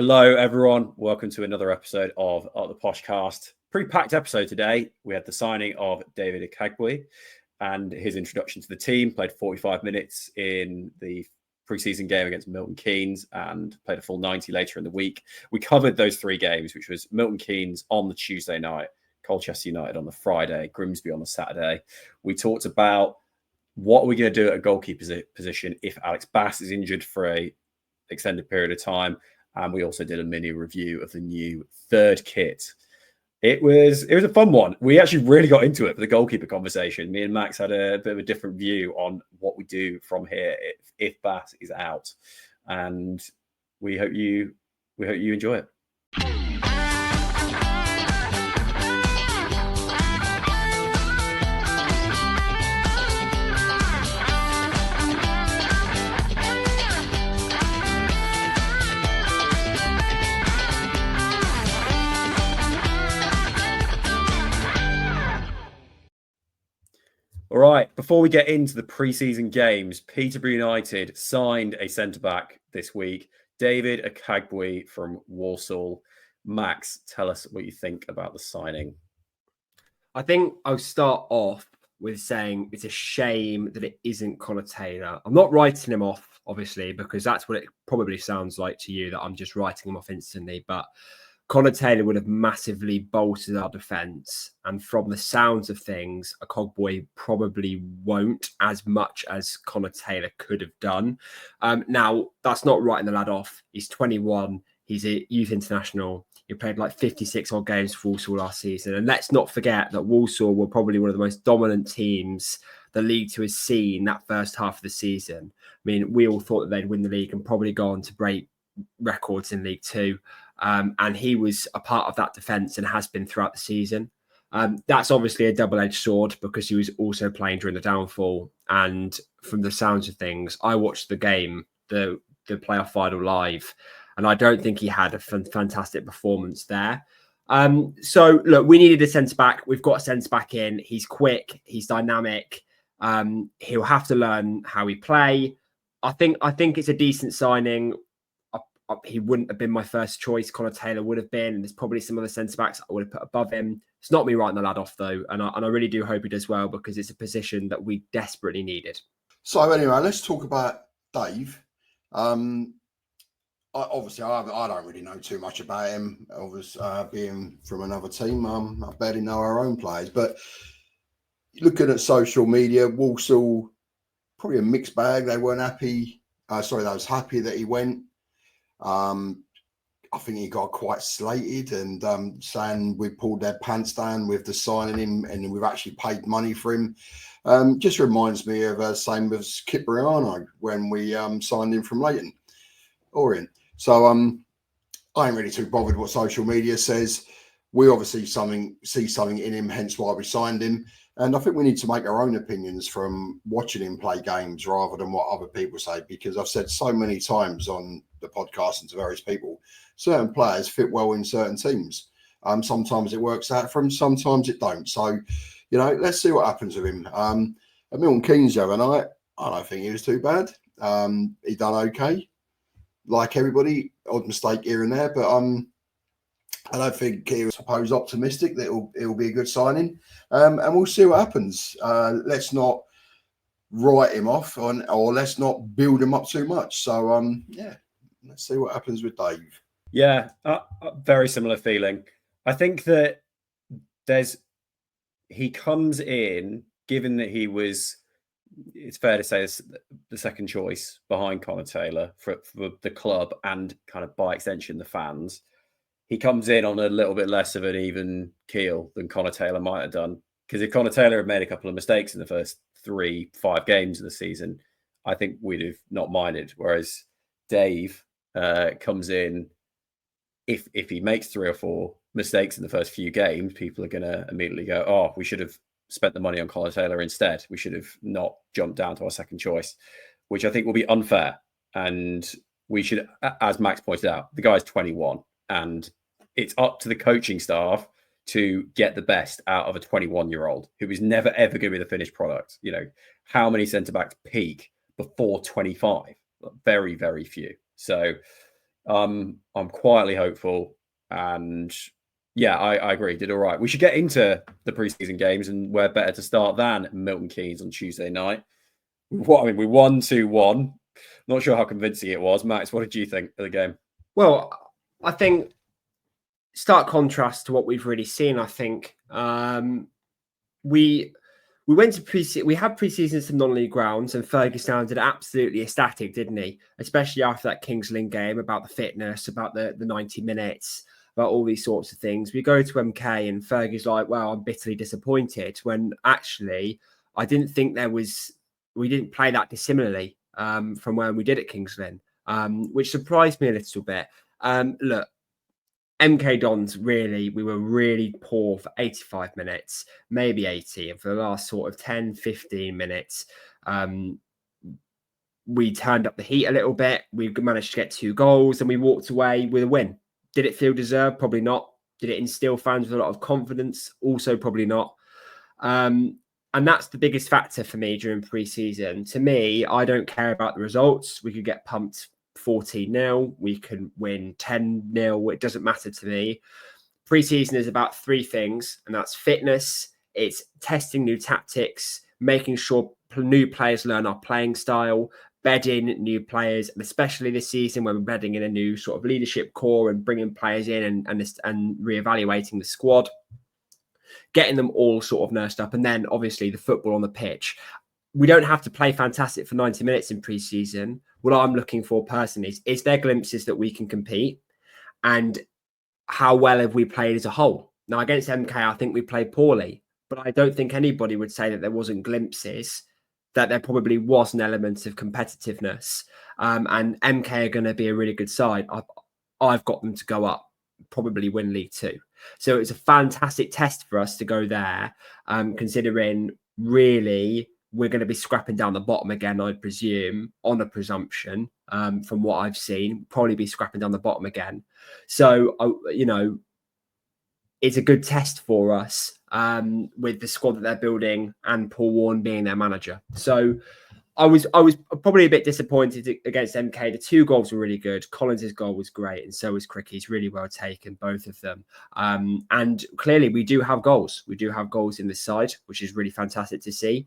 Hello, everyone. Welcome to another episode of Up The Poshcast. Pretty packed episode today. We had the signing of David Okagbue and his introduction to the team. Played 45 minutes in the preseason game against Milton Keynes and played a full 90 later in the week. We covered those three games, which was Milton Keynes on the Tuesday night, Colchester United on the Friday, Grimsby on the Saturday. We talked about what we're going to do at a goalkeeper position if Alex Bass is injured for an extended period of time. And we also did a mini review of the new third kit. It was a fun one. We actually really got into it for the goalkeeper conversation. Me and Max had a bit of a different view on what we do from here if Bass is out. And we hope you enjoy it. All right, before we get into the preseason games, Peterborough United signed a centre-back this week, David Okagbue from Walsall. Max, tell us what you think about the signing. I think I'll start off with saying it's a shame that it isn't Connor Taylor. I'm not writing him off, obviously, because that's what it probably sounds like to you, that I'm just writing him off instantly, but Connor Taylor would have massively bolstered our defence. And from the sounds of things, Okagbue probably won't as much as Connor Taylor could have done. Now, that's not writing the lad off. He's 21. He's a youth international. He played like 56 odd games for Walsall last season. And let's not forget that Walsall were probably one of the most dominant teams the League Two has seen that first half of the season. I mean, we all thought that they'd win the league and probably go on to break records in League Two. And he was a part of that defence and has been throughout the season. That's obviously a double-edged sword because he was also playing during the downfall. And from the sounds of things, I watched the game, the playoff final live, and I don't think he had a fantastic performance there. So, look, we needed a centre-back. We've got a centre-back in. He's quick. He's dynamic. He'll have to learn how we play. I think it's a decent signing. He wouldn't have been my first choice. Connor Taylor would have been. And there's probably some other centre-backs I would have put above him. It's not me writing the lad off, though. And I really do hope he does well because it's a position that we desperately needed. So anyway, let's talk about Dave. I don't really know too much about him. Obviously, being from another team, I barely know our own players. But looking at social media, Walsall, probably a mixed bag. They weren't happy. They was happy that he went. I think he got quite slated and saying we pulled their pants down with the signing him and we've actually paid money for him. Just reminds me of same as Cipriano when we signed him from Leighton Orient. So I ain't really too bothered what social media says. We obviously see something in him, hence why we signed him. And I think we need to make our own opinions from watching him play games rather than what other people say, because I've said so many times on the podcast and to various people, certain players fit well in certain teams. Sometimes it works out for him, sometimes it don't. So, let's see what happens with him. At Milton Keynes the other night, I don't think he was too bad. He done okay. Like everybody, odd mistake here and there, but I don't think he was supposed optimistic that it'll be a good signing. And we'll see what happens. Let's not write him off or let's not build him up too much. So, let's see what happens with Dave. Yeah, very similar feeling. I think that he comes in, given that he was, it's fair to say, the second choice behind Connor Taylor for the club and kind of by extension the fans. He comes in on a little bit less of an even keel than Connor Taylor might have done. Because if Connor Taylor had made a couple of mistakes in the first 3-5 games of the season, I think we'd have not minded. Whereas Dave comes in, if he makes 3 or 4 mistakes in the first few games, people are going to immediately go, oh, we should have spent the money on Connor Taylor instead. We should have not jumped down to our second choice, which I think will be unfair. And we should, as Max pointed out, the guy's 21 and it's up to the coaching staff to get the best out of a 21-year-old who is never, ever going to be the finished product. How many centre-backs peak before 25? Very, very few. So I'm quietly hopeful, and yeah, I agree. Did all right. We should get into the preseason games, and where better to start than Milton Keynes on Tuesday night. We won 2-1. Not sure how convincing it was. Max, what did you think of the game? Well, I think stark contrast to what we've really seen. I think we went to preseason. We had preseason some non-league grounds, and Fergie sounded absolutely ecstatic, didn't he? Especially after that Kings Lynn game, about the fitness, about the 90 minutes, about all these sorts of things. We go to MK, and Fergie's like, "Well, I'm bitterly disappointed." When actually, I didn't think we didn't play that dissimilarly from when we did at Kings Lynn, which surprised me a little bit. Look, MK Dons, we were really poor for 85 minutes, maybe 80. And for the last sort of 10, 15 minutes, we turned up the heat a little bit. We managed to get 2 goals and we walked away with a win. Did it feel deserved? Probably not. Did it instill fans with a lot of confidence? Also probably not. And that's the biggest factor for me during pre-season. To me, I don't care about the results. We could get pumped 14-0. We can win 10-0. It doesn't matter to me. Pre-season is about 3 things, and that's fitness. It's testing new tactics, making sure new players learn our playing style, bedding new players, and especially this season when we're bedding in a new sort of leadership core and bringing players in and reevaluating the squad. Getting them all sort of nursed up, and then obviously the football on the pitch. We don't have to play fantastic for 90 minutes in pre-season. What I'm looking for personally is there glimpses that we can compete, and how well have we played as a whole? Now, against MK, I think we played poorly, but I don't think anybody would say that there wasn't glimpses, that there probably was an element of competitiveness. And MK are going to be a really good side. I've got them to go up, probably win League 2. So it's a fantastic test for us to go there, considering really we're going to be scrapping down the bottom again, I'd presume, on a presumption, from what I've seen, probably be scrapping down the bottom again. So, it's a good test for us with the squad that they're building and Paul Warne being their manager. So I was probably a bit disappointed against MK. The 2 goals were really good. Collins' goal was great, and so was Cricky's. Really well taken, both of them. And clearly, we do have goals. We do have goals in this side, which is really fantastic to see.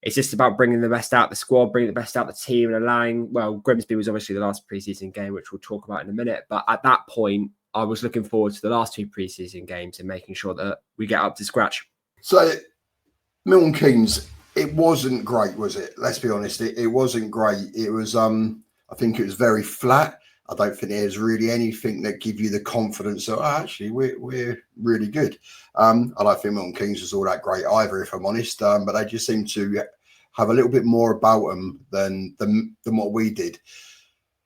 It's just about bringing the best out of the squad, bringing the best out of the team, and allowing. Well, Grimsby was obviously the last preseason game, which we'll talk about in a minute. But at that point, I was looking forward to the last 2 preseason games and making sure that we get up to scratch. So, Milton Keynes. It wasn't great, was it? Let's be honest. It wasn't great. It was, I think it was very flat. I don't think there's really anything that give you the confidence that actually we're really good. I don't think Milton Keynes was all that great either, if I'm honest. But they just seem to have a little bit more about them than what we did.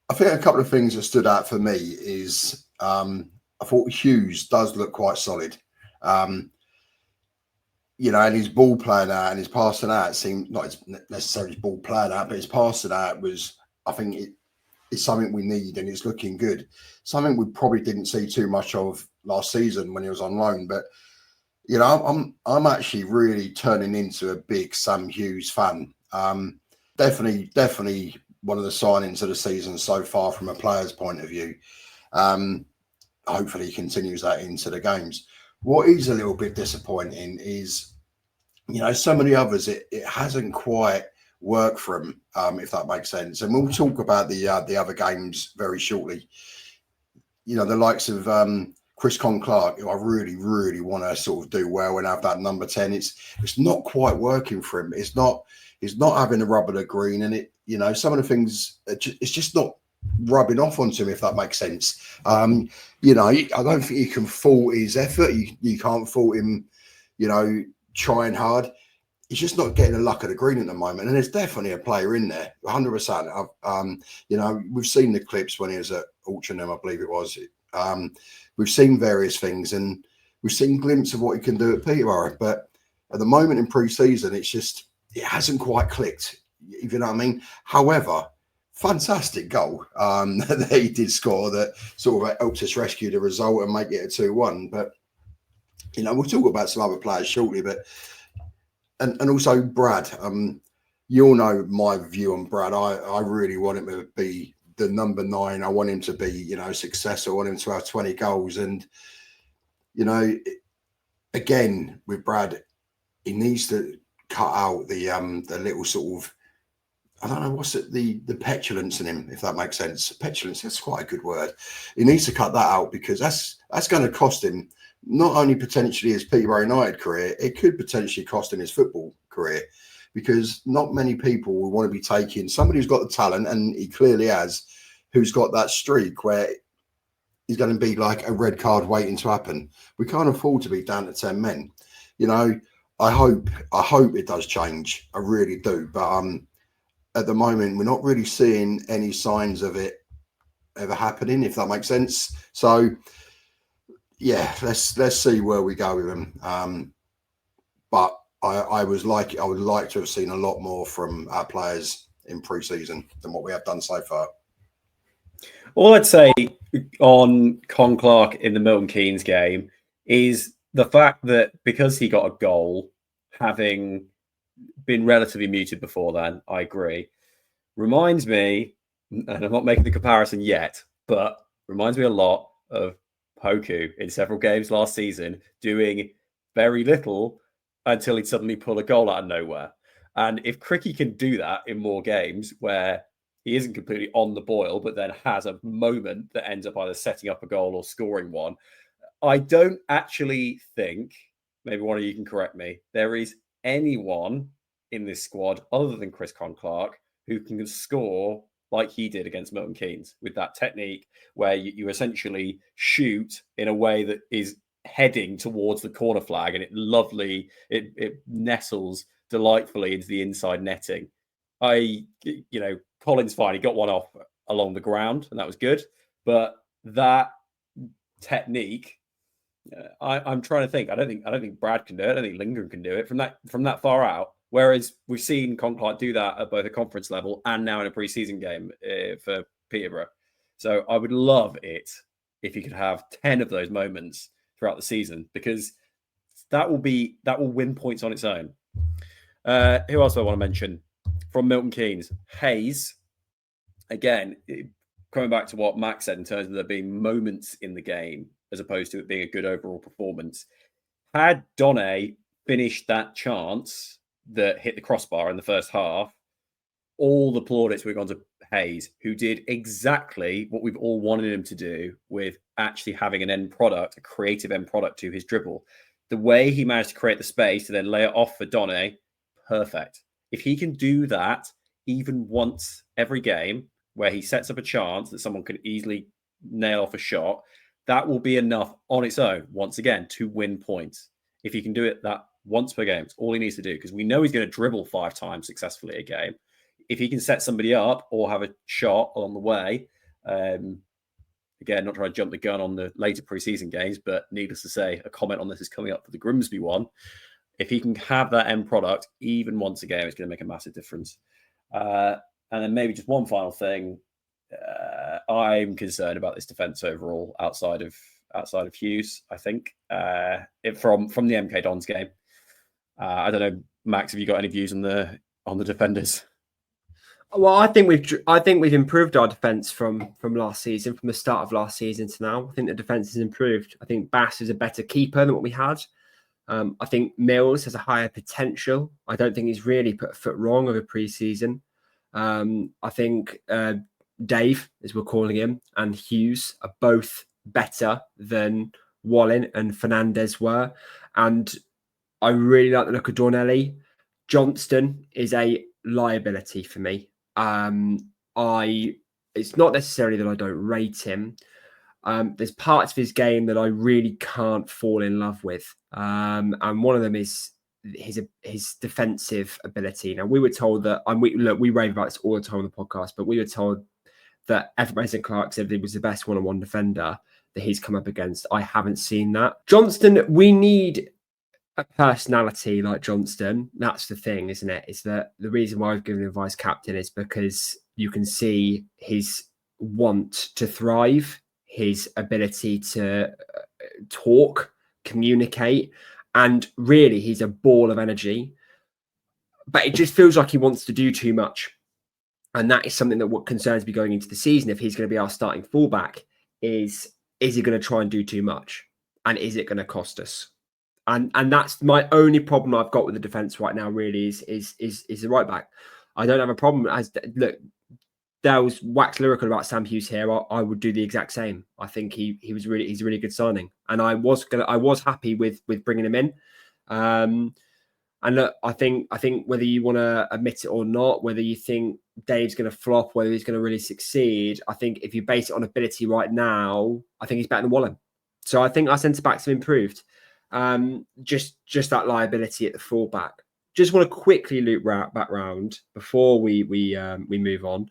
I think a couple of things that stood out for me is I thought Hughes does look quite solid. And his ball playing out and his passing out seemed not necessarily his ball playing out, but his passing out was, I think it's something we need, and it's looking good. Something we probably didn't see too much of last season when he was on loan. But, I'm actually really turning into a big Sam Hughes fan. Definitely one of the signings of the season so far from a player's point of view. Hopefully he continues that into the games. What is a little bit disappointing is, some of the others, it hasn't quite worked for them, if that makes sense. And we'll talk about the other games very shortly. The likes of Chris Conn-Clarke, who I really, really want to sort of do well and have that number 10. It's not quite working for him. He's not having the rub of the green, and some of the things, it's just not rubbing off onto him, if that makes sense. I don't think you can fault his effort. You can't fault him, trying hard. He's just not getting the luck of the green at the moment. And there's definitely a player in there, 100%. We've seen the clips when he was at Altrincham, I believe it was. We've seen various things, and we've seen glimpses of what he can do at Peterborough. But at the moment in pre-season, it hasn't quite clicked, if you know what I mean. However, fantastic goal that he did score that sort of helped us rescue the result and make it a 2-1. But, we'll talk about some other players shortly. But and also Brad, you all know my view on Brad. I really want him to be the number 9. I want him to be, successful. I want him to have 20 goals. And, again, with Brad, he needs to cut out the little sort of, I don't know, what's it, the petulance in him, if that makes sense. Petulance, that's quite a good word. He needs to cut that out, because that's going to cost him not only potentially his Peterborough United career, it could potentially cost him his football career, because not many people will want to be taking somebody who's got the talent, and he clearly has, who's got that streak where he's going to be like a red card waiting to happen. We can't afford to be down to 10 men. I hope it does change. I really do. But at the moment, we're not really seeing any signs of it ever happening, if that makes sense. So yeah, let's see where we go with him. But I would like to have seen a lot more from our players in pre-season than what we have done so far. All I'd say on Conn-Clarke in the Milton Keynes game is the fact that because he got a goal, having been relatively muted before then, I agree, reminds me, and I'm not making the comparison yet, but reminds me a lot of Poku in several games last season, doing very little until he'd suddenly pull a goal out of nowhere. And if Cricky can do that in more games where he isn't completely on the boil, but then has a moment that ends up either setting up a goal or scoring one, I don't actually think, maybe one of you can correct me, there is anyone in this squad other than Chris Conn-Clarke who can score like he did against Milton Keynes, with that technique where you essentially shoot in a way that is heading towards the corner flag, and it nestles delightfully into the inside netting. Colin's fine. He got one off along the ground, and that was good. But that technique, I'm trying to think. I don't think Brad can do it. I don't think Lindgren can do it from that far out. Whereas we've seen Conn-Clarke do that at both a conference level and now in a pre-season game for Peterborough. So I would love it if he could have 10 of those moments throughout the season, because that will win points on its own. Who else do I want to mention from Milton Keynes? Hayes. Again, coming back to what Max said in terms of there being moments in the game as opposed to it being a good overall performance. Had Donne finished that chance that hit the crossbar in the first half, all the plaudits would have gone to Hayes, who did exactly what we've all wanted him to do, with actually having an end product, a creative end product to his dribble. The way he managed to create the space to then lay it off for Donne, perfect. If he can do that even once every game, where he sets up a chance that someone could easily nail off a shot, that will be enough on its own, once again, to win points. If he can do it that once per game, it's all he needs to do, because we know he's going to dribble 5 times successfully a game. If he can set somebody up or have a shot on the way, again, not trying to jump the gun on the later preseason games, but needless to say, a comment on this is coming up for the Grimsby one. If he can have that end product even once a game, it's going to make a massive difference. And then maybe just one final thing. I'm concerned about this defence overall outside of Hughes, I think, from the MK Dons game. I don't know, Max, have you got any views on the defenders? Well, I think we've improved our defence from last season, from the start of last season to now. I think the defence has improved. I think Bass is a better keeper than what we had. I think Mills has a higher potential. I don't think he's really put a foot wrong over pre-season. I think Dave, as we're calling him, and Hughes are both better than Wallin and Fernandez were. And I really like the look of Dornelli. Johnston is a liability for me. It's not necessarily that I don't rate him. There's parts of his game that I really can't fall in love with. And one of them is his defensive ability. Now, we were told that, and we rave about this all the time on the podcast, but we were told that Mason Clark said he was the best one-on-one defender that he's come up against. I haven't seen that. Johnston, we need a personality like Johnston. That's the thing, isn't it? Is that the reason why I've given him vice captain is because you can see his want to thrive, his ability to talk, communicate, and really he's a ball of energy. But it just feels like he wants to do too much. And that is something that what concerns me going into the season. If he's going to be our starting fullback, is he going to try and do too much? And is it going to cost us? And that's my only problem I've got with the defence right now, really, is the right back. I don't have a problem. Look, Dale's waxed lyrical about Sam Hughes here. I would do the exact same. I think he's a really good signing. And I was happy with bringing him in. And look, I think whether you want to admit it or not, whether you think Dave's going to flop, whether he's going to really succeed, I think if you base it on ability right now, I think he's better than Wallen. So I think our centre backs have improved. Just that liability at the fullback. Just want to quickly loop back round before we move on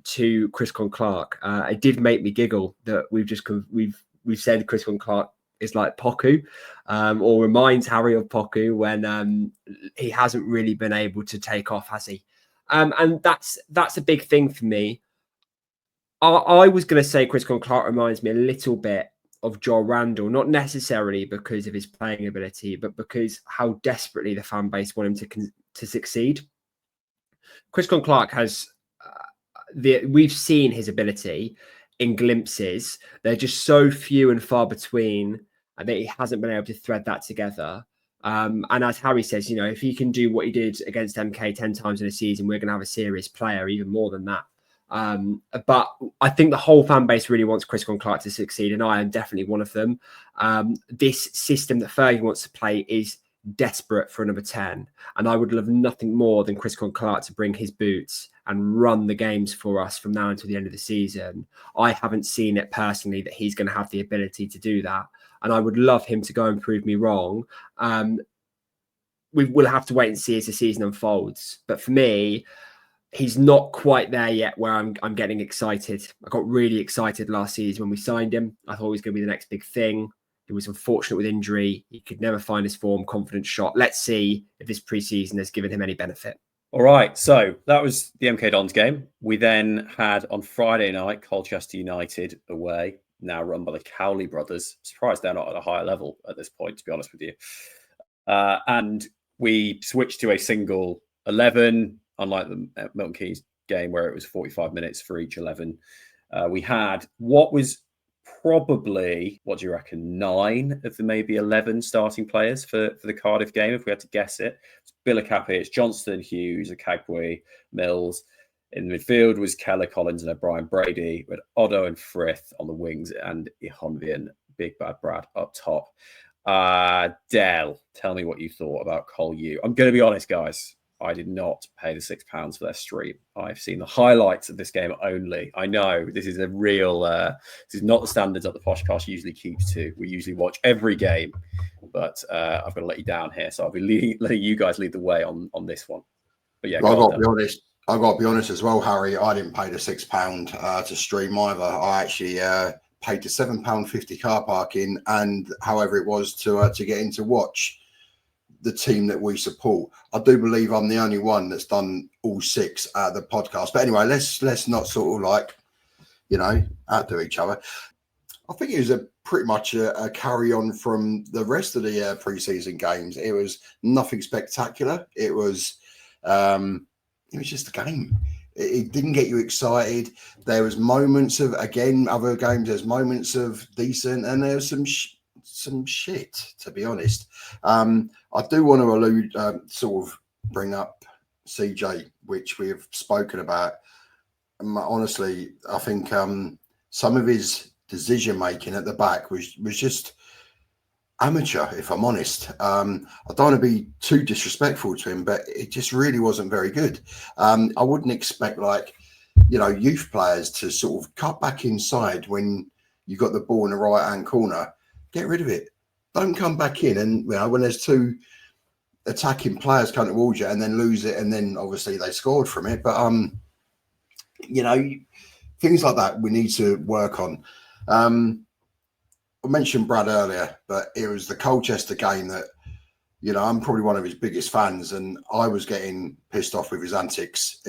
to Chris Conn-Clarke. It did make me giggle that we've said Chris Conn-Clarke is like Poku, or reminds Harry of Poku when he hasn't really been able to take off, has he? And that's a big thing for me. I was going to say Chris Conn-Clarke reminds me a little bit of Joel Randall, not necessarily because of his playing ability, but because how desperately the fan base want him to succeed. Chris Conn-Clarke has we've seen his ability in glimpses. They're just so few and far between, and that he hasn't been able to thread that together. And as Harry says, if he can do what he did against MK 10 times in a season, we're going to have a serious player, even more than that. But I think the whole fan base really wants Chris Conn-Clarke to succeed, and I am definitely one of them. This system that Fergie wants to play is desperate for a number 10, and I would love nothing more than Chris Conn-Clarke to bring his boots and run the games for us from now until the end of the season. I haven't seen it personally that he's going to have the ability to do that, and I would love him to go and prove me wrong. We will have to wait and see as the season unfolds. But for me, he's not quite there yet where I'm getting excited. I got really excited last season when we signed him. I thought he was going to be the next big thing. He was unfortunate with injury. He could never find his form, confident shot. Let's see if this preseason has given him any benefit. All right, so that was the MK Dons game. We then had on Friday night Colchester United away, now run by the Cowley brothers. Surprised they're not at a higher level at this point, to be honest with you. And we switched to a single 11, unlike the Milton Keynes game where it was 45 minutes for each 11. We had what was probably, what do you reckon, 9 of the maybe 11 starting players for the Cardiff game, if we had to guess it. It's Bilokapic, Johnston, Hughes, Okagbue, Mills. In the midfield was Keller, Collins and O'Brien Brady, with Otto and Frith on the wings and Ihonvian, Big Bad Brad up top. Del, tell me what you thought about Col U. I'm going to be honest, guys. I did not pay the £6 for their stream. I've seen the highlights of this game only. I know this is a real, this is not the standards that the Poshcast usually keeps to. We usually watch every game, but I've got to let you down here. So I'll be letting you guys lead the way on this one. But yeah, I've got to be honest as well, Harry. I didn't pay the £6 to stream either. I actually paid the £7.50 car parking and however it was to get in to watch the team that we support. I do believe I'm the only one that's done all 6 at the podcast. But anyway, let's not sort of outdo each other. I think it was pretty much a carry on from the rest of the pre-season games. It was nothing spectacular. It was just a game. It didn't get you excited. There was moments of, again, other games, there's moments of decent and there was some shit, to be honest. I do want to bring up CJ, which we have spoken about. Honestly, I think some of his decision making at the back was just amateur, if I'm honest. I don't want to be too disrespectful to him, but it just really wasn't very good. I wouldn't expect youth players to sort of cut back inside when you got the ball in the right hand corner. Get rid of it. Don't come back in and when there's 2 attacking players come towards you and then lose it, and then obviously they scored from it. But things like that we need to work on. I mentioned Brad earlier, but it was the Colchester game that I'm probably one of his biggest fans, and I was getting pissed off with his antics.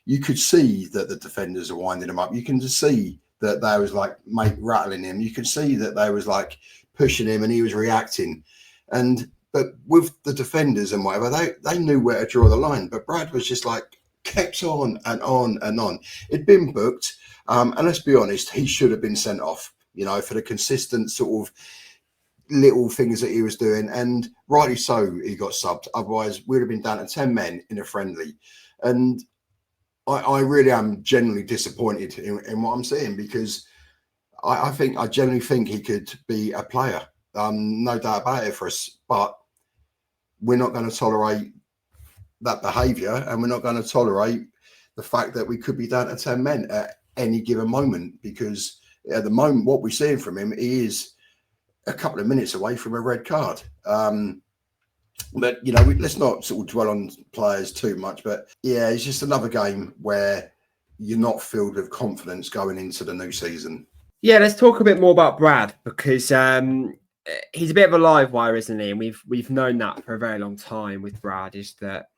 You could see that the defenders are winding him up. You can just see that they was rattling him. You could see that they was pushing him and he was reacting. But with the defenders and whatever, they knew where to draw the line. But Brad was just kept on and on and on. It'd been booked, and let's be honest, he should have been sent off, for the consistent sort of little things that he was doing, and rightly so he got subbed. Otherwise, we'd have been down to 10 men in a friendly. And I really am genuinely disappointed in what I'm seeing, because I genuinely think he could be a player. No doubt about it for us, but we're not going to tolerate that behaviour, and we're not going to tolerate the fact that we could be down to 10 men at any given moment, because at the moment, what we're seeing from him, he is a couple of minutes away from a red card. But, let's not sort of dwell on players too much. But, yeah, it's just another game where you're not filled with confidence going into the new season. Yeah, let's talk a bit more about Brad, because he's a bit of a live wire, isn't he? And we've known that for a very long time with Brad, is that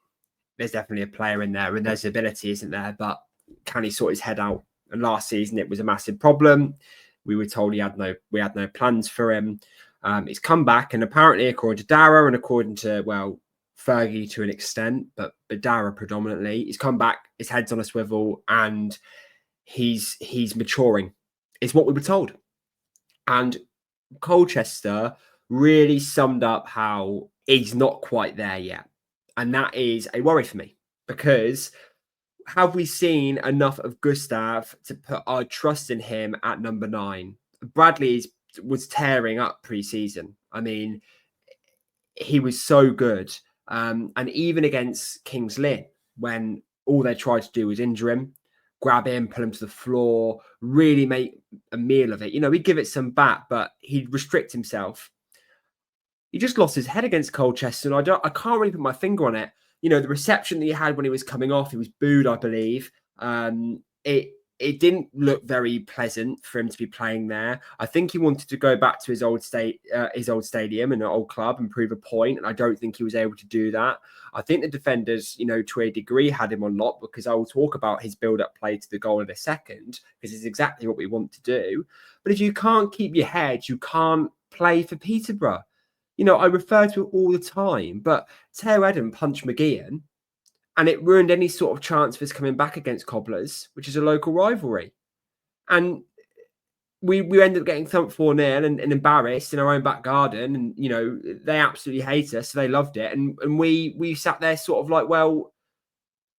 there's definitely a player in there and there's ability, isn't there? But can he sort his head out? And last season, it was a massive problem. We were told we had no plans for him. He's come back, and apparently, according to Dara and according to, Fergie to an extent, but Dara predominantly, he's come back, his head's on a swivel, and he's maturing, is what we were told. And Colchester really summed up how he's not quite there yet. And that is a worry for me, because have we seen enough of Gustav to put our trust in him at number 9? Bradley was tearing up pre-season. I mean, he was so good. And even against Kings Lynn, when all they tried to do was injure him, grab him, pull him to the floor, really make a meal of it. He'd give it some bat, but he'd restrict himself. He just lost his head against Colchester, and I can't really put my finger on it. The reception that he had when he was coming off, he was booed, I believe. It didn't look very pleasant for him to be playing there. I think he wanted to go back to his old stadium and an old club and prove a point, and I don't think he was able to do that. I think the defenders, to a degree, had him on lock, because I will talk about his build-up play to the goal in a second, because it's exactly what we want to do. But if you can't keep your head, you can't play for Peterborough. I refer to it all the time, but Teo Eden punched McGeehan, and it ruined any sort of chance of us coming back against Cobblers, which is a local rivalry. And we ended up getting thumped 4-0 and embarrassed in our own back garden. And, they absolutely hate us, so they loved it. And we sat there sort of like, well,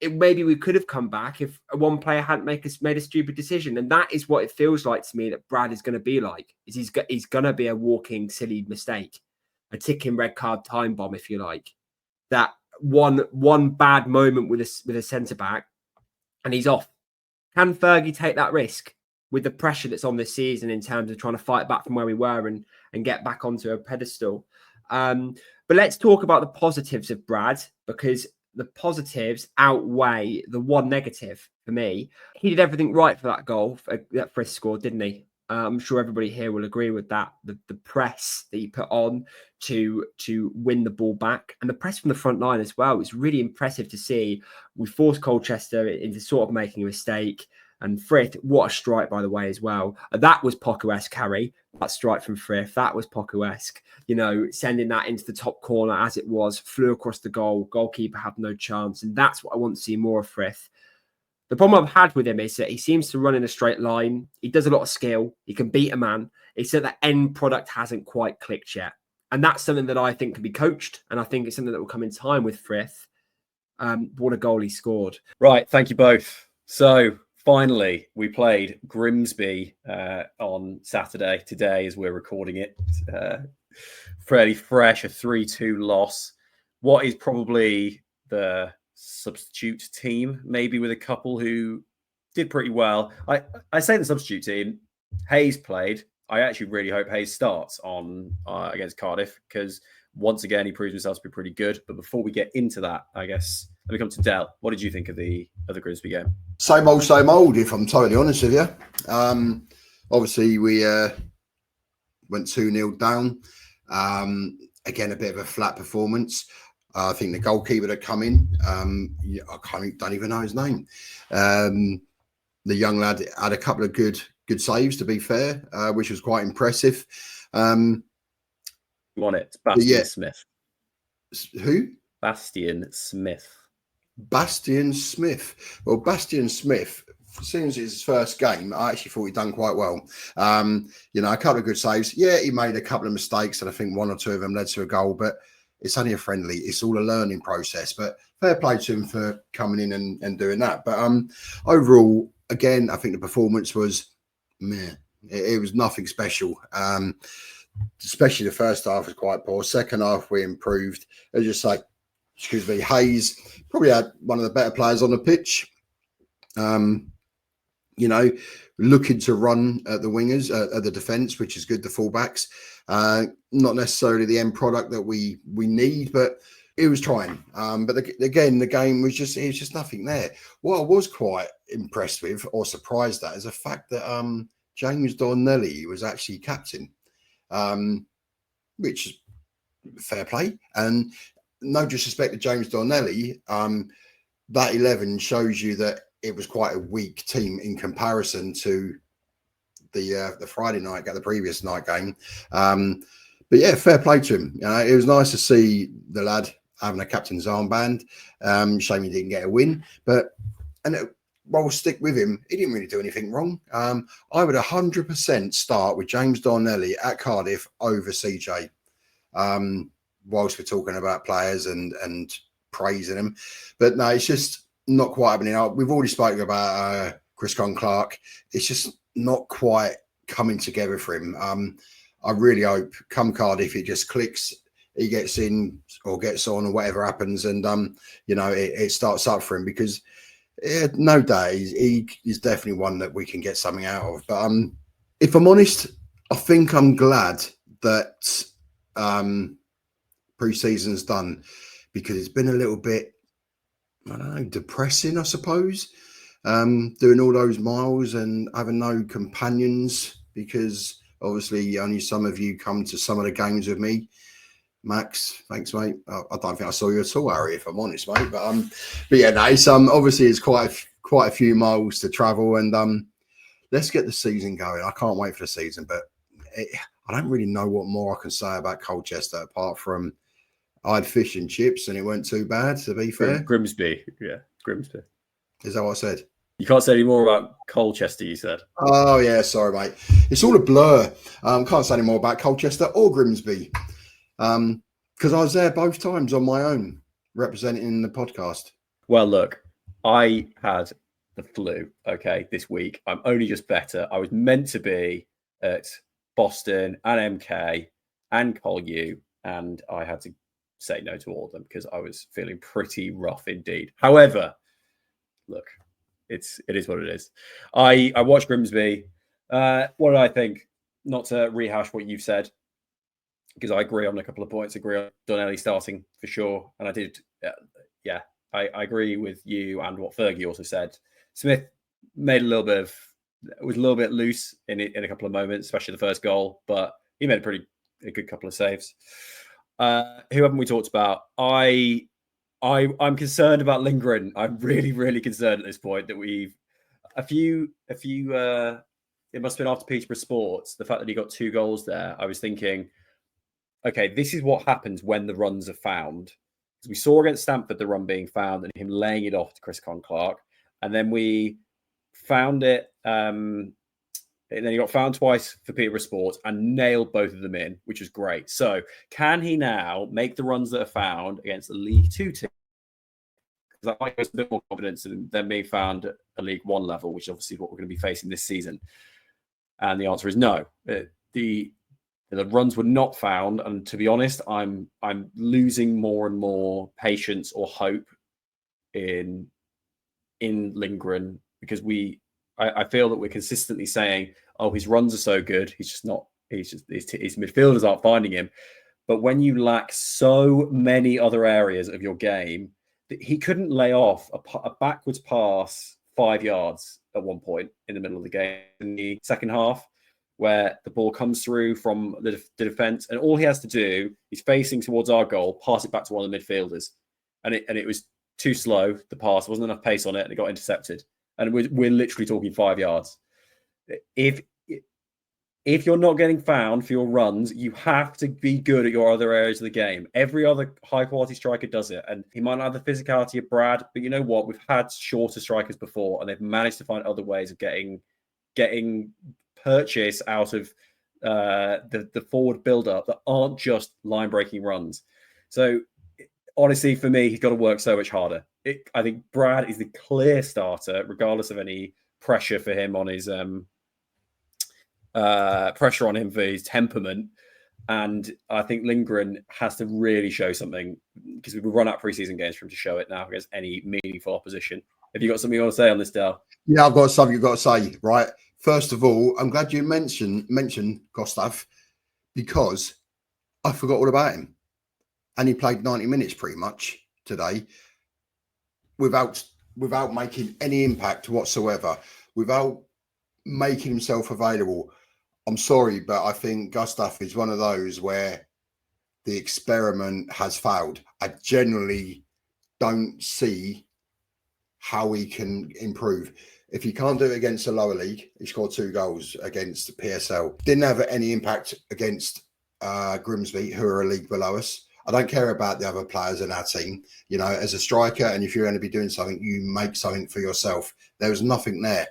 maybe we could have come back if one player hadn't made a stupid decision. And that is what it feels like to me that Brad is going to be like. Is he's going to be a walking silly mistake, a ticking red card time bomb, if you like. That one bad moment with a centre back, and he's off. Can Fergie take that risk with the pressure that's on this season in terms of trying to fight back from where we were and get back onto a pedestal? But let's talk about the positives of Brad, because the positives outweigh the one negative for me. He did everything right for that goal that Frisk scored, didn't he? I'm sure everybody here will agree with that. The press that he put on to win the ball back, and the press from the front line as well. It's really impressive to see. We forced Colchester into sort of making a mistake. And Frith, what a strike, by the way, as well. That was Poku-esque, Harry. That strike from Frith, that was Poku-esque. Sending that into the top corner as it was, flew across the goal. Goalkeeper had no chance. And that's what I want to see more of Frith. The problem I've had with him is that he seems to run in a straight line. He does a lot of skill. He can beat a man. It's that the end product hasn't quite clicked yet. And that's something that I think can be coached. And I think it's something that will come in time with Frith. What a goal he scored. Right. Thank you both. So finally, we played Grimsby on Saturday, today, as we're recording it. Fairly fresh, a 3-2 loss. What is probably the substitute team, maybe with a couple who did pretty well. I say the substitute team. Hayes played. I actually really hope Hayes starts on against Cardiff, because once again he proves himself to be pretty good. But before we get into that, I guess let me come to Del. What did you think of the Grimsby game? Same old, if I'm totally honest with you. Obviously we went 2-0 down. Again, a bit of a flat performance. I think the goalkeeper that come in, don't even know his name. The young lad had a couple of good saves, to be fair, which was quite impressive. On it, Bastian Smith. Who? Bastian Smith. Bastian Smith. Well, Bastian Smith, as soon as his first game, I actually thought he'd done quite well. You know, a couple of good saves. Yeah, he made a couple of mistakes, and I think one or two of them led to a goal, but it's only a friendly. It's all a learning process, but fair play to him for coming in and doing that. But overall, again, I think the performance was meh. It was nothing special. Especially the first half was quite poor. Second half, we improved. As you say, excuse me, Hayes probably had one of the better players on the pitch. You know, looking to run at the wingers, at the defence, which is good, the fullbacks. Not necessarily the end product that we need, but he was trying. But again, the game was just nothing there. What I was quite impressed with or surprised at is the fact that James Donnelly was actually captain, which is fair play. And no disrespect to James Donnelly, that 11 shows you that it was quite a weak team in comparison to the Friday night, the previous night game. But yeah, fair play to him. It was nice to see the lad having a captain's armband. Shame he didn't get a win, but we'll stick with him. He didn't really do anything wrong. I would 100% start with James Donnelly at Cardiff over CJ. Whilst we're talking about players and praising them, but no, it's just not quite happening. We've already spoken about Chris Conn-Clarke. It's just not quite coming together for him. I really hope come Cardiff it just clicks, he gets in or gets on or whatever happens, and you know, it starts up for him, because no doubt he is definitely one that we can get something out of. But if I'm honest, I think I'm glad that pre-season's done, because it's been a little bit, I don't know, depressing, I suppose, doing all those miles and having no companions, because obviously only some of you come to some of the games with me. Max, thanks, mate. I don't think I saw you at all, Harry, if I'm honest, mate. But yeah, no, it's obviously it's quite a few miles to travel, and let's get the season going. I can't wait for the season, but I don't really know what more I can say about Colchester apart from I had fish and chips and it weren't too bad, to be fair. Grimsby, yeah, Grimsby. Is that what I said? You can't say any more about Colchester, you said. Oh, yeah, sorry, mate. It's all a blur. Can't say any more about Colchester or Grimsby, because I was there both times on my own, representing the podcast. Well, look, I had the flu, okay, this week. I'm only just better. I was meant to be at Boston and MK and Colchester, and I had to say no to all of them because I was feeling pretty rough indeed. However, look, it is what it is. I watched Grimsby. What did I think? Not to rehash what you've said, because I agree on a couple of points. Agree on Donnelly starting for sure, and I did. Yeah, I agree with you and what Fergie also said. Smith made was a little bit loose in a couple of moments, especially the first goal, but he made a good couple of saves. Who haven't we talked about? I'm concerned about Lindgren. I'm really, really concerned at this point that we've a few. It must have been after Peterborough Sports. The fact that he got 2 goals there, I was thinking, okay, this is what happens when the runs are found. Because we saw against Stamford the run being found and him laying it off to Chris Conn-Clarke, and then we found it. And then he got found twice for Peterborough Sports and nailed both of them in, which was great. So can he now make the runs that are found against the League 2 team? Because that might give us a bit more confidence in them being found at a League 1 level, which is obviously what we're going to be facing this season. And the answer is no. The runs were not found. And to be honest, I'm losing more and more patience or hope in Lindgren, because I feel that we're consistently saying, oh, his runs are so good. He's just not, his midfielders aren't finding him. But when you lack so many other areas of your game, he couldn't lay off a backwards pass 5 yards at one point in the middle of the game in the second half, where the ball comes through from the defense, and all he has to do, he's facing towards our goal, pass it back to one of the midfielders. And it was too slow, the pass, wasn't enough pace on it, and it got intercepted. And we're literally talking 5 yards. If if you're not getting found for your runs, you have to be good at your other areas of the game. Every other high-quality striker does it. And he might not have the physicality of Brad, but you know what? We've had shorter strikers before, and they've managed to find other ways of getting purchase out of the forward build-up that aren't just line-breaking runs. So, honestly, for me, he's got to work so much harder. I think Brad is the clear starter, regardless of any pressure for him on his... pressure on him for his temperament, and I think Lindgren has to really show something, because we've run out preseason games for him to show it now against any meaningful opposition. Have you got something you want to say on this, Dale? Yeah, I've got something you've got to say, right? First of all, I'm glad you mentioned Gustav, because I forgot all about him, and he played 90 minutes pretty much today without making any impact whatsoever, without making himself available. I'm sorry, but I think Gustav is one of those where the experiment has failed. I generally don't see how he can improve. If he can't do it against a lower league, he scored 2 goals against PSL. Didn't have any impact against Grimsby, who are a league below us. I don't care about the other players in our team. You know, as a striker, and if you're going to be doing something, you make something for yourself. There was nothing there.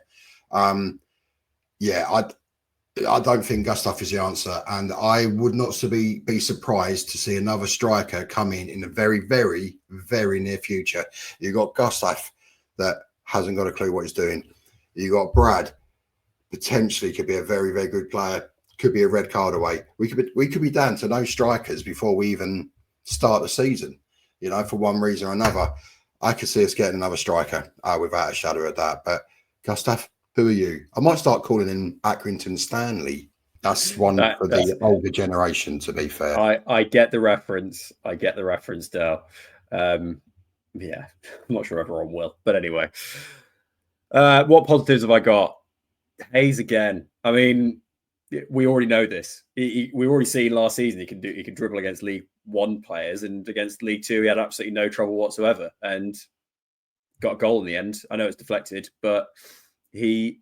I don't think Gustav is the answer, and I would not be surprised to see another striker come in the very, very, very near future. You've got Gustav that hasn't got a clue what he's doing. You've got Brad, potentially could be a very, very good player, could be a red card away. We could be down to no strikers before we even start the season, you know, for one reason or another. I could see us getting another striker without a shadow of that. But Gustav, who are you? I might start calling him Accrington Stanley. That's one for the older generation, to be fair. I get the reference. Dale. Yeah, I'm not sure everyone will. But anyway, what positives have I got? Hayes again. I mean, we already know this. We already seen last season he can dribble against League One players, and against League Two he had absolutely no trouble whatsoever, and got a goal in the end. I know it's deflected, but he's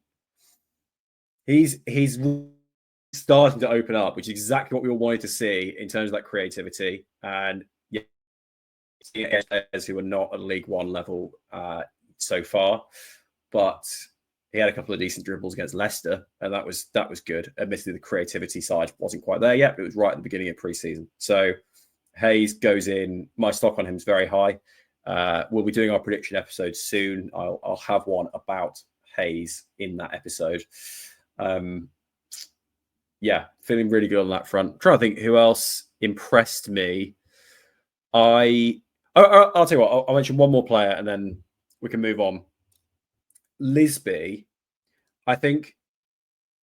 starting to open up, which is exactly what we all wanted to see in terms of that creativity. And yeah, players who are not at League One level so far, but he had a couple of decent dribbles against Leicester, and that was good. Admittedly, the creativity side wasn't quite there yet, but it was right at the beginning of preseason. So Hayes goes in. My stock on him is very high. We'll be doing our prediction episode soon. I'll have one about Hayes in that episode. Yeah, feeling really good on that front. I'm trying to think who else impressed me. I'll tell you what, I'll mention one more player and then we can move on. Lisby, I think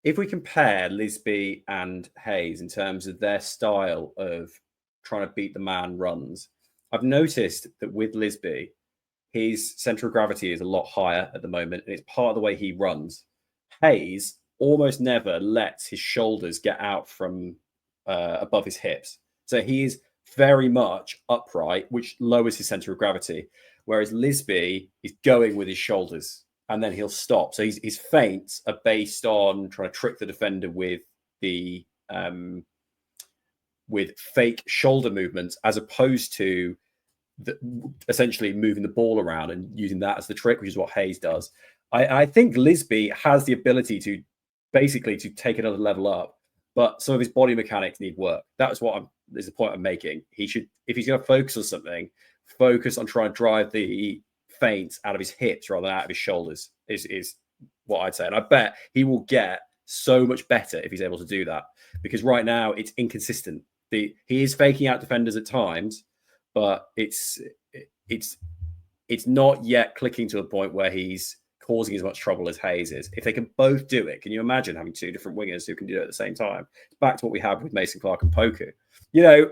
if we compare Lisby and Hayes in terms of their style of trying to beat the man runs, I've noticed that with Lisby, his centre of gravity is a lot higher at the moment, and it's part of the way he runs. Hayes almost never lets his shoulders get out from above his hips. So he is very much upright, which lowers his centre of gravity. Whereas Lisby is going with his shoulders, and then he'll stop. So his feints are based on trying to trick the defender with the with fake shoulder movements, as opposed to essentially moving the ball around and using that as the trick, which is what Hayes does. I think Lisby has the ability to basically to take another level up, but some of his body mechanics need work. That's what is the point I'm making. He should, if he's going to focus on something, focus on trying to drive the feints out of his hips rather than out of his shoulders is what I'd say. And I bet he will get so much better if he's able to do that, because right now it's inconsistent. He is faking out defenders at times, but it's not yet clicking to a point where he's causing as much trouble as Hayes is. If they can both do it, can you imagine having two different wingers who can do it at the same time? It's back to what we have with Mason Clark and Poku. You know,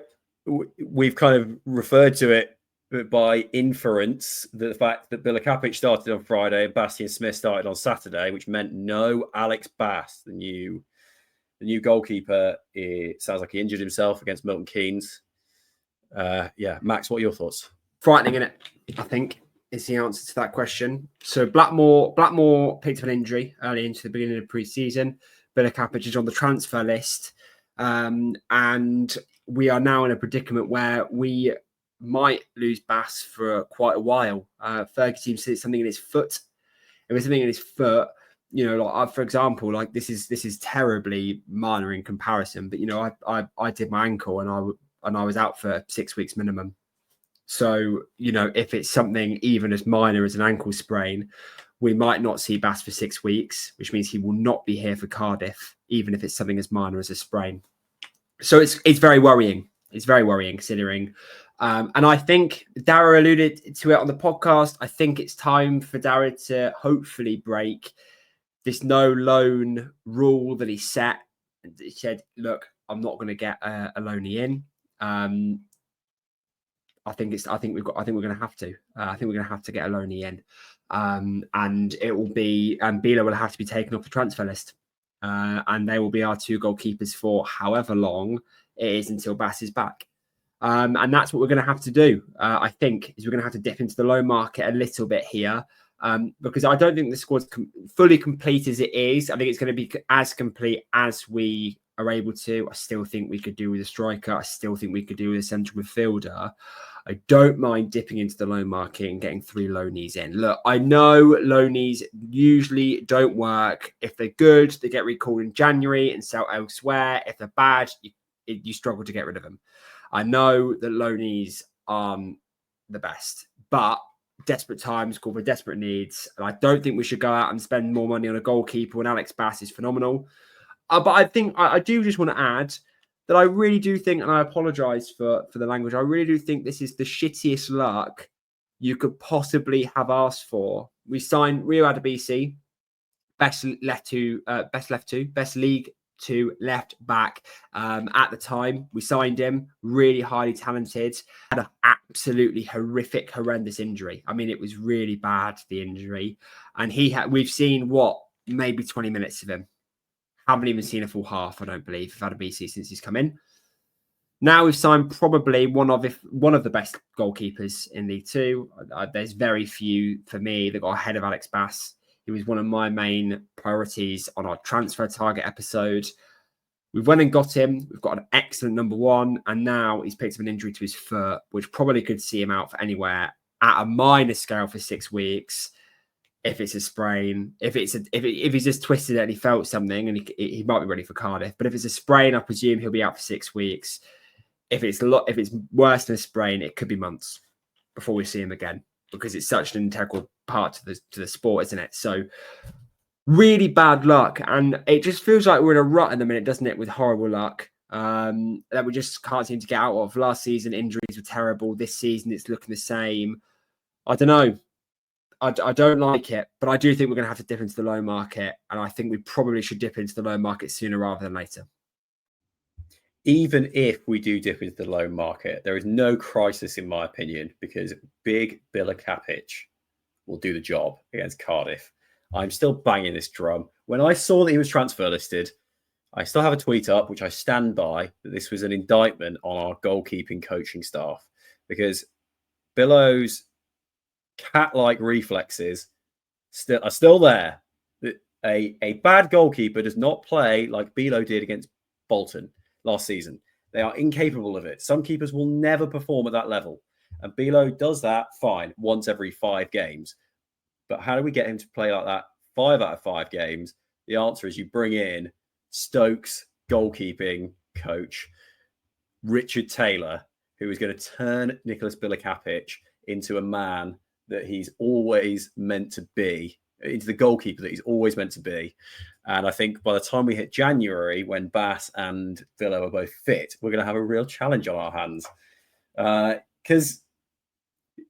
we've kind of referred to it by inference, the fact that Bilokapic started on Friday and Bastian Smith started on Saturday, which meant no Alex Bass, the new goalkeeper. It sounds like he injured himself against Milton Keynes. Yeah, Max, what are your thoughts? Frightening, innit? I think is the answer to that question. So Blackmore picked up an injury early into the beginning of pre-season. Bilokapic is on the transfer list. And we are now in a predicament where we might lose Bass for quite a while. Fergie seems to have something in his foot. If it's something in his foot, like for example, like this is terribly minor in comparison, but I did my ankle and I was out for 6 weeks minimum. So if it's something even as minor as an ankle sprain, we might not see Bass for 6 weeks, which means he will not be here for Cardiff, even if it's something as minor as a sprain. So it's very worrying. It's very worrying considering. And I think Dara alluded to it on the podcast. I think it's time for Dara to hopefully break this no loan rule that he set. He said, "Look, I'm not going to get a loanee in." I think we're going to have to. I think we're going to have to get a loanee in, and it will be. And Bilo will have to be taken off the transfer list, and they will be our 2 goalkeepers for however long it is until Bass is back. And that's what we're going to have to do. I think is we're going to have to dip into the loan market a little bit here, because I don't think the squad's fully complete as it is. I think it's going to be as complete as we are able to. I still think we could do with a striker. I still think we could do with a central midfielder. I don't mind dipping into the loan market and getting 3 loanees in. Look, I know loanees usually don't work. If they're good, they get recalled in January and sell elsewhere. If they're bad, you struggle to get rid of them. I know that loanees aren't the best, but desperate times call for desperate needs. And I don't think we should go out and spend more money on a goalkeeper when Alex Bass is phenomenal. But I think I do just want to add that I really do think, and I apologise for the language, I really do think this is the shittiest luck you could possibly have asked for. We signed Rio Adebisi, best League 2 left back at the time. We signed him, really highly talented, had an absolutely horrendous injury. I mean, it was really bad, the injury. And we've seen maybe 20 minutes of him. Haven't even seen a full half, I don't believe, of Adebisi since he's come in. Now we've signed probably one of the best goalkeepers in League 2. There's very few for me that got ahead of Alex Bass. He was one of my main priorities on our transfer target episode. We've went and got him. We've got an excellent number 1, and now he's picked up an injury to his foot, which probably could see him out for anywhere at a minor scale for 6 weeks. If it's a sprain, if he's just twisted it and he felt something, and he might be ready for Cardiff. But if it's a sprain, I presume he'll be out for 6 weeks. If it's worse than a sprain, it could be months before we see him again, because it's such an integral part to the sport, isn't it? So really bad luck, and it just feels like we're in a rut in the minute, doesn't it? With horrible luck that we just can't seem to get out of. Last season, injuries were terrible. This season, it's looking the same. I don't know. I don't like it, but I do think we're going to have to dip into the loan market, and I think we probably should dip into the loan market sooner rather than later. Even if we do dip into the loan market, there is no crisis, in my opinion, because big Bilokapic will do the job against Cardiff. I'm still banging this drum. When I saw that he was transfer listed, I still have a tweet up, which I stand by, that this was an indictment on our goalkeeping coaching staff, because Billow's cat-like reflexes are still there. A bad goalkeeper does not play like Bilo did against Bolton last season. They are incapable of it. Some keepers will never perform at that level. And Bilo does that fine once every 5 games. But how do we get him to play like that 5 out of 5 games? The answer is you bring in Stokes goalkeeping coach Richard Taylor, who is going to turn Nicholas Bilokapic into a man that he's always meant to be, into the goalkeeper that he's always meant to be. And I think by the time we hit January, when Bass and Villa are both fit, we're going to have a real challenge on our hands. Because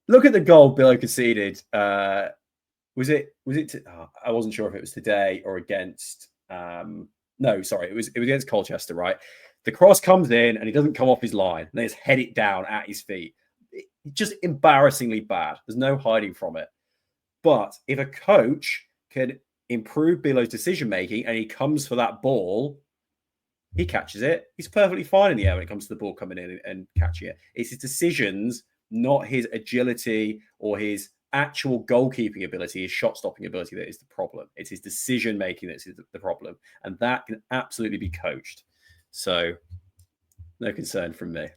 look at the goal Bilo conceded. Was it? I wasn't sure if it was today or against. No, sorry, it was against Colchester, right? The cross comes in and he doesn't come off his line. And they just head it down at his feet. Just embarrassingly bad. There's no hiding from it. But if a coach can improve Bilo's decision-making and he comes for that ball, he catches it. He's perfectly fine in the air when it comes to the ball coming in and catching it. It's his decisions, not his agility or his actual goalkeeping ability, his shot stopping ability that is the problem. It's his decision making that's the problem, and that can absolutely be coached. So, no concern from me.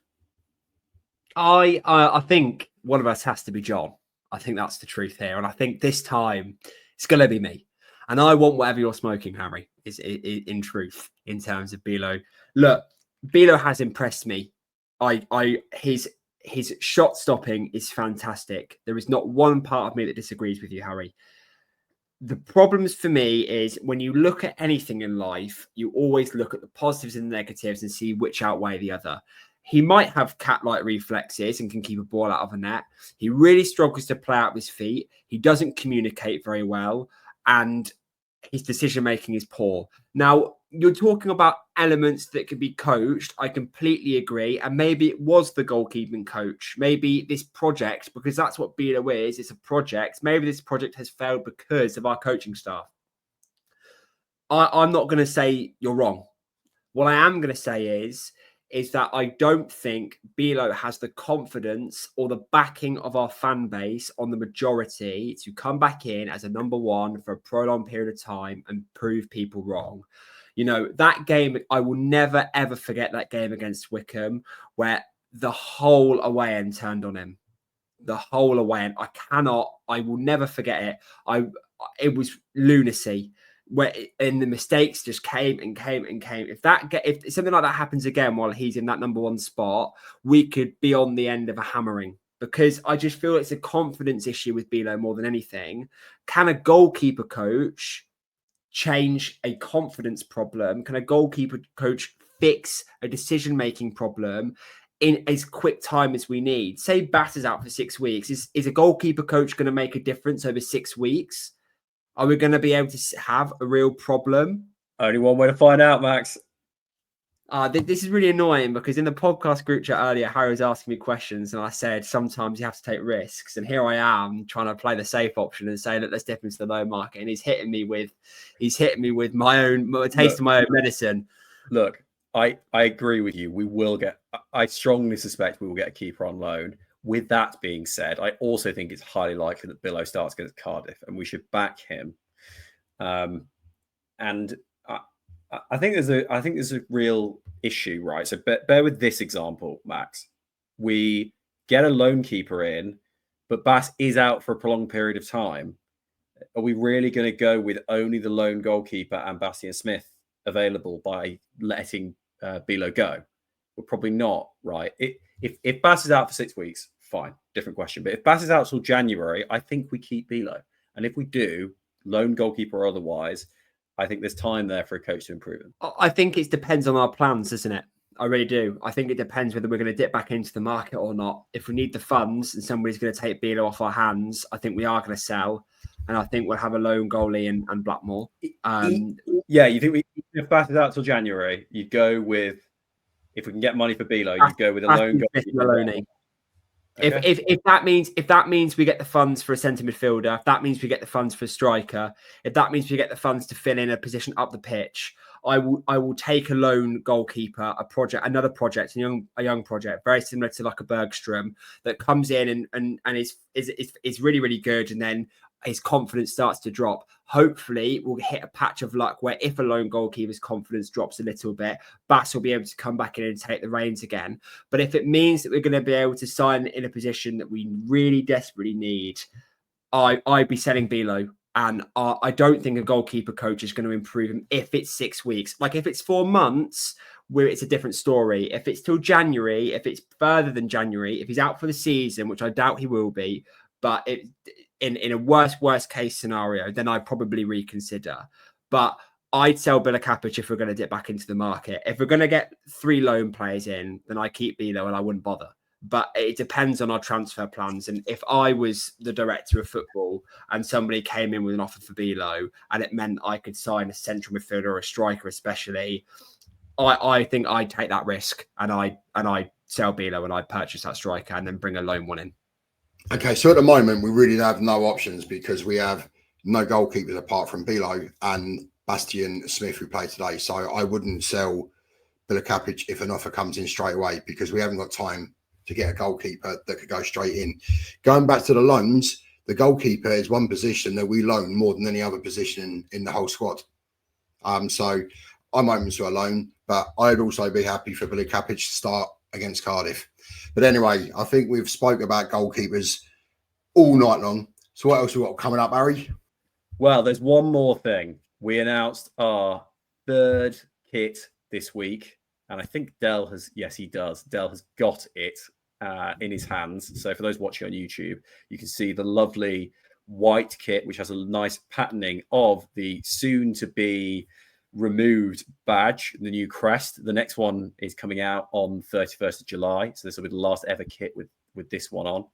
I think one of us has to be John. I think that's the truth here, and I think this time it's going to be me. And I want whatever you're smoking, Harry. Is in truth, in terms of Bilo. Look, Bilo has impressed me. His shot stopping is fantastic. There is not one part of me that disagrees with you, Harry. The problems for me is when you look at anything in life, you always look at the positives and the negatives and see which outweigh the other. He might have cat-like reflexes and can keep a ball out of a net. He really struggles to play out with his feet. He doesn't communicate very well, and his decision-making is poor. Now, you're talking about elements that can be coached. I completely agree. And maybe it was the goalkeeping coach. Maybe this project, because that's what Bilo is, it's a project. Maybe this project has failed because of our coaching staff. I'm not going to say you're wrong. What I am going to say is that I don't think Bilo has the confidence or the backing of our fan base on the majority to come back in as a number one for a prolonged period of time and prove people wrong. You know, that game, I will never, ever forget that game against Wickham where the whole away end turned on him. The whole away end. I will never forget it. It was lunacy. And the mistakes just came and came and came. If something like that happens again while he's in that number one spot, we could be on the end of a hammering, because I just feel it's a confidence issue with Bilo more than anything. Can a goalkeeper coach change a confidence problem? Can a goalkeeper coach fix a decision-making problem in as quick time as we need? Say Batter's out for 6 weeks. Is a goalkeeper coach going to make a difference over 6 weeks? Are we going to be able to have a real problem? Only one way to find out, Max. This is really annoying because in the podcast group chat earlier, Harry was asking me questions and I said, sometimes you have to take risks. And here I am trying to play the safe option and say, let's dip into the low market. And he's hitting me with my taste of my own medicine. Look, I agree with you. I strongly suspect we will get a keeper on loan. With that being said, I also think it's highly likely that Bilo starts against Cardiff, and we should back him. And I think there's a real issue, right? So bear with this example, Max. We get a loan keeper in, but Bass is out for a prolonged period of time. Are we really going to go with only the lone goalkeeper and Bastian Smith available by letting Bilo go? We're probably not, right? If Bass is out for 6 weeks, fine, different question. But if Bass is out till January, I think we keep Bilo. And if we do, lone goalkeeper or otherwise, I think there's time there for a coach to improve him. I think it depends on our plans, isn't it? I really do. I think it depends whether we're going to dip back into the market or not. If we need the funds and somebody's going to take Bilo off our hands, I think we are going to sell. And I think we'll have a lone goalie and Blackmore. You think if Bass is out till January, you'd go with, if we can get money for Bilo, you'd go with a lone goalie. Okay. If that means we get the funds for a centre midfielder, if that means we get the funds for a striker, if that means we get the funds to fill in a position up the pitch, I will take a lone goalkeeper, another project, a young project, very similar to like a Bergstrom, that comes in and is really, really good, and then his confidence starts to drop. Hopefully we'll hit a patch of luck where if a lone goalkeeper's confidence drops a little bit, Bass will be able to come back in and take the reins again. But if it means that we're going to be able to sign in a position that we really desperately need, I'd be selling Bilo. And I don't think a goalkeeper coach is going to improve him if it's 6 weeks. Like if it's 4 months, where it's a different story. If it's till January, if it's further than January, if he's out for the season, which I doubt he will be, but in a worst case scenario, then I'd probably reconsider. But I'd sell Bilokapic if we're going to dip back into the market. If we're going to get 3 loan players in, then I keep Bilo and I wouldn't bother. But it depends on our transfer plans. And if I was the director of football and somebody came in with an offer for Bilo and it meant I could sign a central midfielder or a striker especially, I think I'd take that risk and I sell Bilo and I'd purchase that striker and then bring a loan one in. Okay, so at the moment, we really have no options because we have no goalkeepers apart from Bilo and Bastian Smith, who played today. So I wouldn't sell Bilokapic if an offer comes in straight away because we haven't got time to get a goalkeeper that could go straight in. Going back to the loans, the goalkeeper is one position that we loan more than any other position in the whole squad. So I'm open to a loan, but I'd also be happy for Bilokapic to start against Cardiff. But anyway, I think we've spoke about goalkeepers all night long. So what else we got coming up, Harry? Well, there's one more thing. We announced our third kit this week, and I think Del has, yes, he does. Del has got it in his hands. So for those watching on YouTube, you can see the lovely white kit, which has a nice patterning of the soon-to-be removed badge, the new crest. The next one is coming out on 31st of July. So this will be the last ever kit with this one on.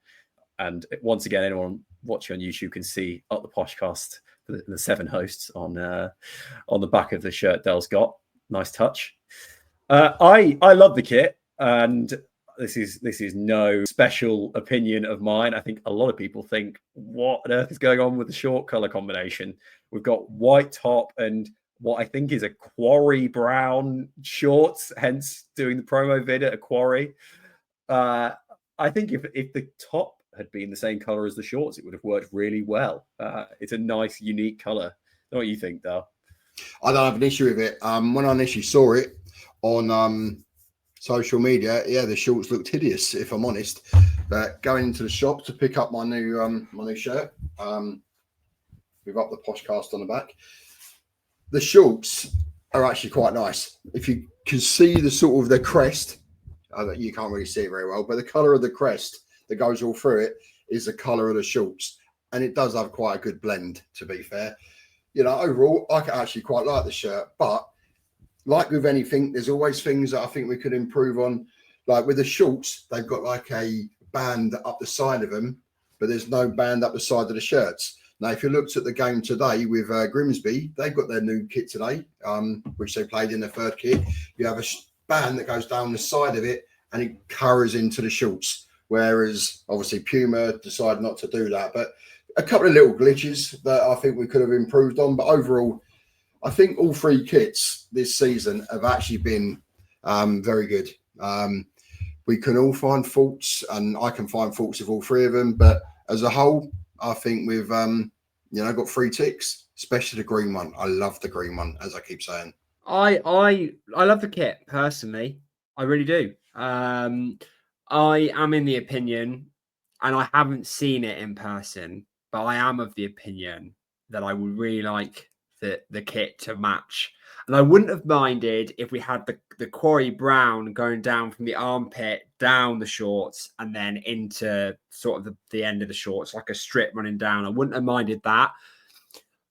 And once again, anyone watching on YouTube can see Up The Poshcast, the 7 hosts on the back of the shirt Del's got. Nice touch. I love the kit, and this is no special opinion of mine. I think a lot of people think, what on earth is going on with the short color combination? We've got white top and what I think is a quarry brown shorts, hence doing the promo vid at a quarry. I think if the top had been the same color as the shorts, it would have worked really well. It's a nice, unique color. What do you think, Dale? I don't have an issue with it. When I initially saw it on social media, yeah, the shorts looked hideous, if I'm honest. But going into the shop to pick up my new shirt, we've Up The Poshcast on the back. The shorts are actually quite nice. If you can see the sort of the crest, you can't really see it very well, but the color of the crest that goes all through it is the color of the shorts, and it does have quite a good blend, to be fair. You know, overall, I actually quite like the shirt, but like with anything, there's always things that I think we could improve on. Like with the shorts, they've got like a band up the side of them, but there's no band up the side of the shirts. Now, if you looked at the game today with Grimsby, they've got their new kit today, which they played in the third kit. You have a band that goes down the side of it, and it curves into the shorts. Whereas, obviously, Puma decided not to do that. But a couple of little glitches that I think we could have improved on. But overall, I think all 3 kits this season have actually been very good. We can all find faults, and I can find faults with all 3 of them. But as a whole, I think we've got 3 ticks, especially the green one. I love the green one, as I keep saying. I love the kit personally. I really do. I am in the opinion, and I haven't seen it in person, but I am of the opinion that I would really like the kit to match. And I wouldn't have minded if we had the quarry brown going down from the armpit down the shorts and then into sort of the end of the shorts, like a strip running down. I wouldn't have minded that.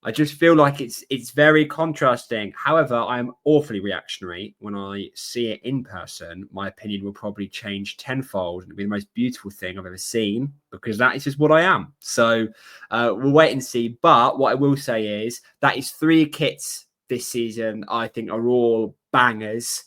I just feel like it's very contrasting. However, I am awfully reactionary. When I see it in person, my opinion will probably change tenfold, and it'll be the most beautiful thing I've ever seen, because that is just what I am. So we'll wait and see. But what I will say is that is 3 kits this season I think are all bangers.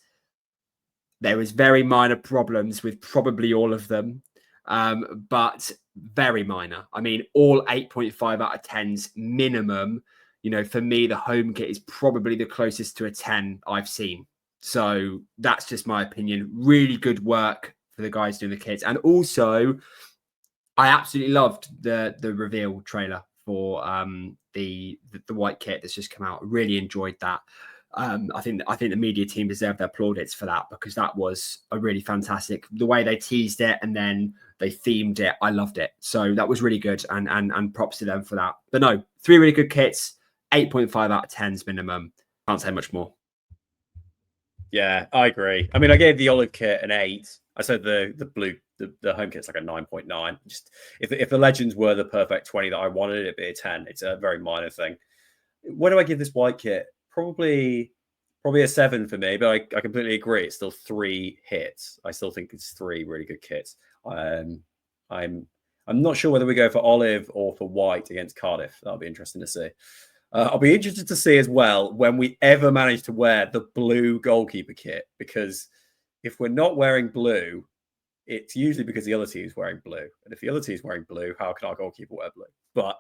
There was very minor problems with probably all of them, but very minor. I mean, all 8.5 out of 10s minimum. You know, for me, the home kit is probably the closest to a 10 I've seen. So that's just my opinion. Really good work for the guys doing the kits. And also, I absolutely loved the reveal trailer for the white kit that's just come out. Really enjoyed that. I think the media team deserved their plaudits for that, because that was a really fantastic, the way they teased it and then they themed it. I loved it. So that was really good, and props to them for that. But no, 3 really good kits, 8.5 out of 10s minimum. Can't say much more. Yeah, I agree. I mean, I gave the olive kit an 8. I said the blue, the home kit's like a 9.9. Just if the legends were the perfect 20 that I wanted, it'd be a 10. It's a very minor thing. What do I give this white kit? Probably a 7 for me, but I completely agree. It's still 3 hits. I still think it's 3 really good kits. I'm not sure whether we go for olive or for white against Cardiff. That'll be interesting to see. I'll be interested to see as well when we ever manage to wear the blue goalkeeper kit, because if we're not wearing blue, it's usually because the other team is wearing blue. And if the other team is wearing blue, how can our goalkeeper wear blue? But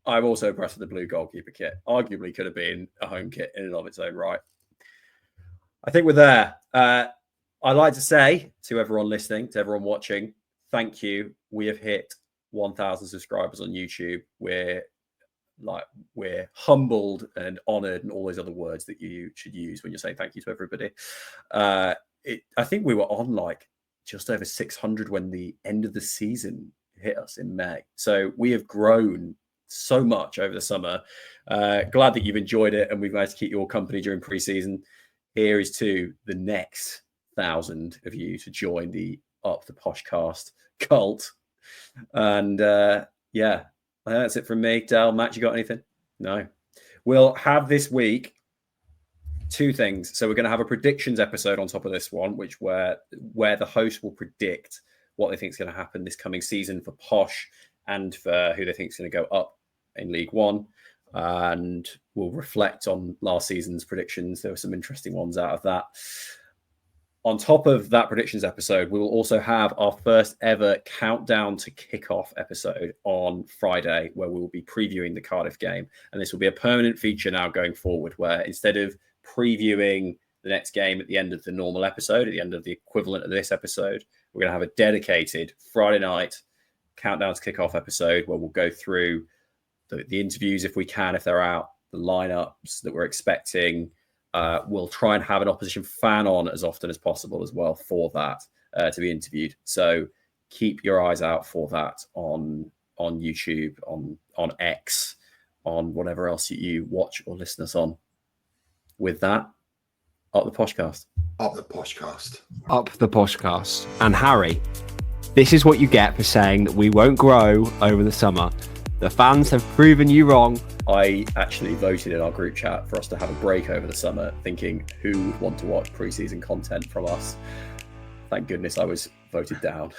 I'm also impressed with the blue goalkeeper kit. Arguably could have been a home kit in and of its own right. I think we're there. I'd like to say to everyone listening, to everyone watching, thank you. We have hit 1,000 subscribers on YouTube. We're humbled and honored and all those other words that you should use when you're saying thank you to everybody. I think we were on like just over 600 when the end of the season hit us in May. So we have grown so much over the summer. Glad that you've enjoyed it and we've managed to keep you all company during pre-season. Here is to the next 1,000 of you to join the Up The Poshcast cult. And yeah, that's it from me. Del, Matt, you got anything? No. We'll have this week 2 things. So we're going to have a predictions episode on top of this one, where the host will predict what they think is going to happen this coming season for Posh and for who they think is going to go up in League One. And we'll reflect on last season's predictions. There were some interesting ones out of that. On top of that predictions episode, we will also have our first ever countdown to kickoff episode on Friday, where we will be previewing the Cardiff game. And this will be a permanent feature now going forward, where instead of previewing the next game at the end of the normal episode, at the end of the equivalent of this episode, we're going to have a dedicated Friday night countdown to kickoff episode where we'll go through the interviews if we can, if they're out, the lineups that we're expecting. We'll try and have an opposition fan on as often as possible as well for that to be interviewed. So keep your eyes out for that on YouTube, on X, on whatever else you watch or listen us on. With that, Up The Poshcast. Up The Poshcast. Up The Poshcast. And Harry, this is what you get for saying that we won't grow over the summer. The fans have proven you wrong. I actually voted in our group chat for us to have a break over the summer, thinking who would want to watch pre-season content from us. Thank goodness I was voted down.